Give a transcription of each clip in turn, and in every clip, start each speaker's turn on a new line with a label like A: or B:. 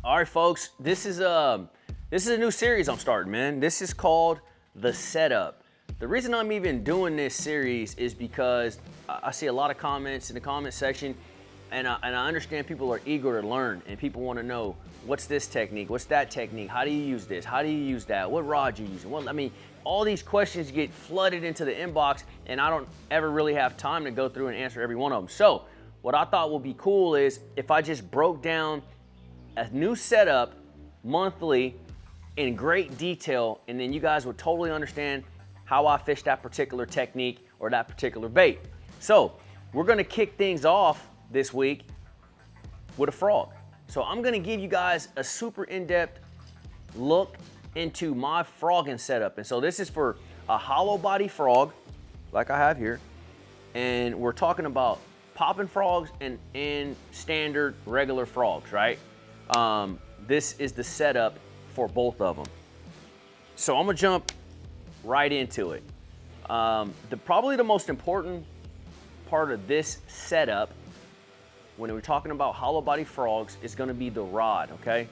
A: All right, folks, this is a new series I'm starting, man. This is called The Setup. The reason I'm even doing this series is because I see a lot of comments in the comment section, and I understand people are eager to learn, and people want to know, what's this technique? What's that technique? How do you use this? How do you use that? What rod you using? Well, I mean, all these questions get flooded into the inbox, and I don't ever really have time to go through and answer every one of them. So what I thought would be cool is if I just broke down a new setup monthly in great detail, and then you guys would totally understand how I fish that particular technique or that particular bait. So we're gonna kick things off this week with a frog. So I'm gonna give you guys a super in-depth look into my frogging setup. And so this is for a hollow body frog, like I have here, and we're talking about popping frogs and standard regular frogs, right? This is the setup for both of them. So I'm gonna jump right into it. Probably the most important part of this setup when we're talking about hollow body frogs is gonna be the rod, okay?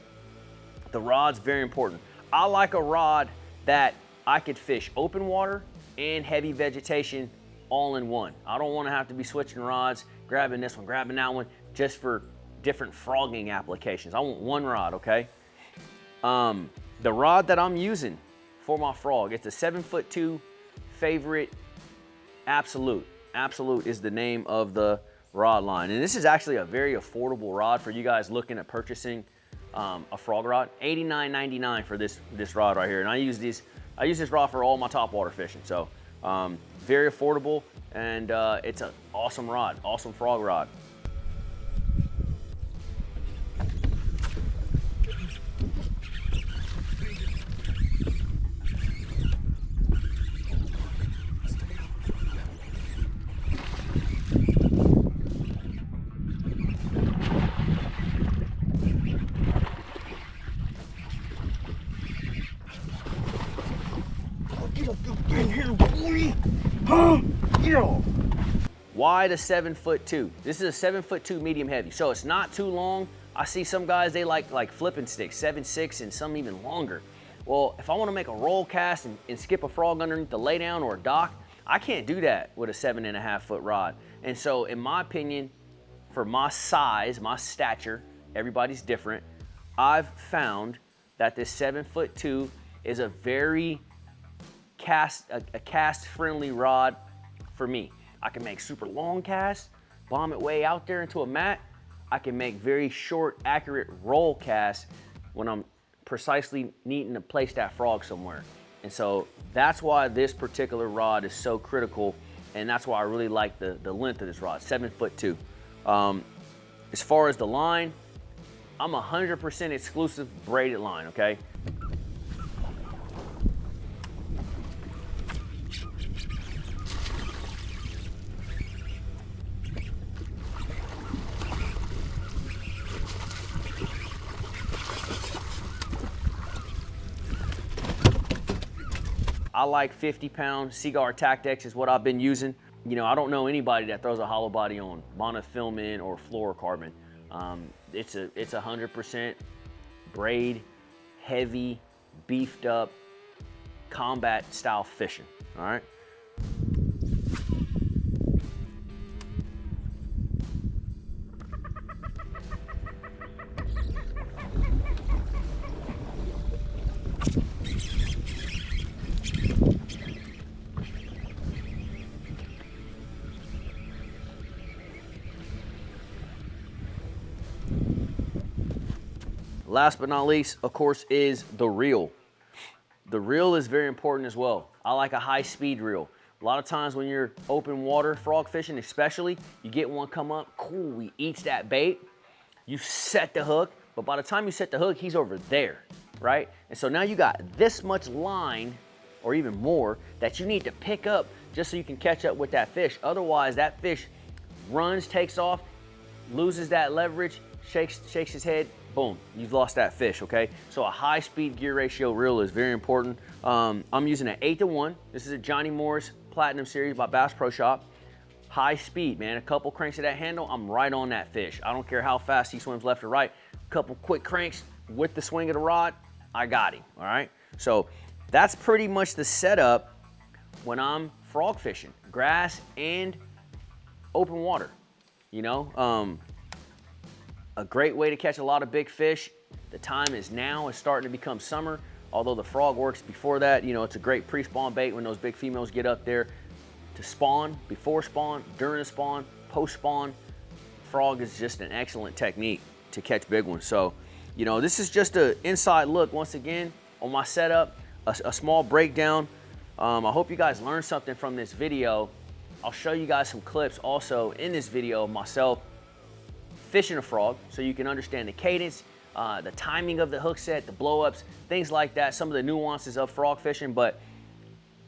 A: The rod's very important. I like a rod that I could fish open water and heavy vegetation all in one. I don't wanna have to be switching rods, grabbing this one, grabbing that one, just for different frogging applications. I want one rod, okay? The rod that I'm using for my frog, it's a 7'2" favorite Absolute. Absolute is the name of the rod line. And this is actually a very affordable rod for you guys looking at purchasing a frog rod. $89.99 for this rod right here. And I use this rod for all my topwater fishing. So very affordable, and it's an awesome rod, awesome frog rod. Why the 7'2"? This is a 7'2" medium heavy, so it's not too long. I see some guys, they like flipping sticks, 7'6" and some even longer. Well, if I want to make a roll cast and skip a frog underneath the laydown or a dock, I can't do that with a 7.5-foot rod. And so in my opinion, for my size, my stature, everybody's different, I've found that this 7'2" is a very cast-friendly rod for me. I can make super long casts, bomb it way out there into a mat. I can make very short, accurate roll casts when I'm precisely needing to place that frog somewhere. And so that's why this particular rod is so critical, and that's why I really like the length of this rod, 7'2". As far as the line, I'm 100% exclusive braided line, okay? I like 50-pound Seaguar Tactex is what I've been using. You know, I don't know anybody that throws a hollow body on monofilament or fluorocarbon. It's 100% braid, heavy, beefed up, combat style fishing, all right? Last but not least, of course, is the reel. The reel is very important as well. I like a high-speed reel. A lot of times when you're open water frog fishing, especially, you get one come up, cool, he eats that bait, you set the hook, but by the time you set the hook, he's over there, right? And so now you got this much line, or even more, that you need to pick up just so you can catch up with that fish. Otherwise, that fish runs, takes off, loses that leverage, shakes his head, boom, you've lost that fish, okay? So a high-speed gear ratio reel is very important. I'm using an 8-to-1. This is a Johnny Morris Platinum Series by Bass Pro Shop. High speed, man. A couple cranks of that handle, I'm right on that fish. I don't care how fast he swims left or right. A couple quick cranks, with the swing of the rod, I got him, all right? So that's pretty much the setup when I'm frog fishing, grass and open water, you know? A great way to catch a lot of big fish. The time is now. It's starting to become summer. Although the frog works before that, you know, it's a great pre-spawn bait when those big females get up there to spawn, before spawn, during the spawn, post-spawn. Frog is just an excellent technique to catch big ones. So, you know, this is just an inside look, once again, on my setup, a small breakdown. I hope you guys learned something from this video. I'll show you guys some clips also in this video of myself fishing a frog so you can understand the cadence, the timing of the hook set, the blow-ups, things like that, some of the nuances of frog fishing, but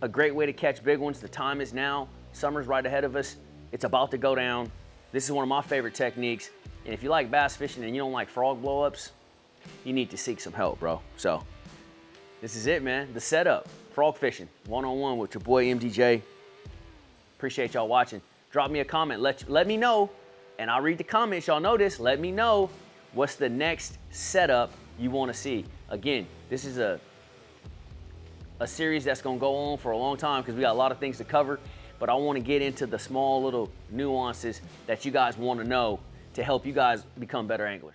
A: a great way to catch big ones. The time is now. Summer's right ahead of us. It's about to go down. This is one of my favorite techniques, and if you like bass fishing and you don't like frog blow-ups, you need to seek some help, bro. So this is it, man. The setup, frog fishing, one-on-one with your boy MDJ. Appreciate y'all watching. Drop me a comment. Let me know, and I'll read the comments. Y'all know this. Let me know what's the next setup you want to see. Again, this is a series that's going to go on for a long time because we got a lot of things to cover, but I want to get into the small little nuances that you guys want to know to help you guys become better anglers.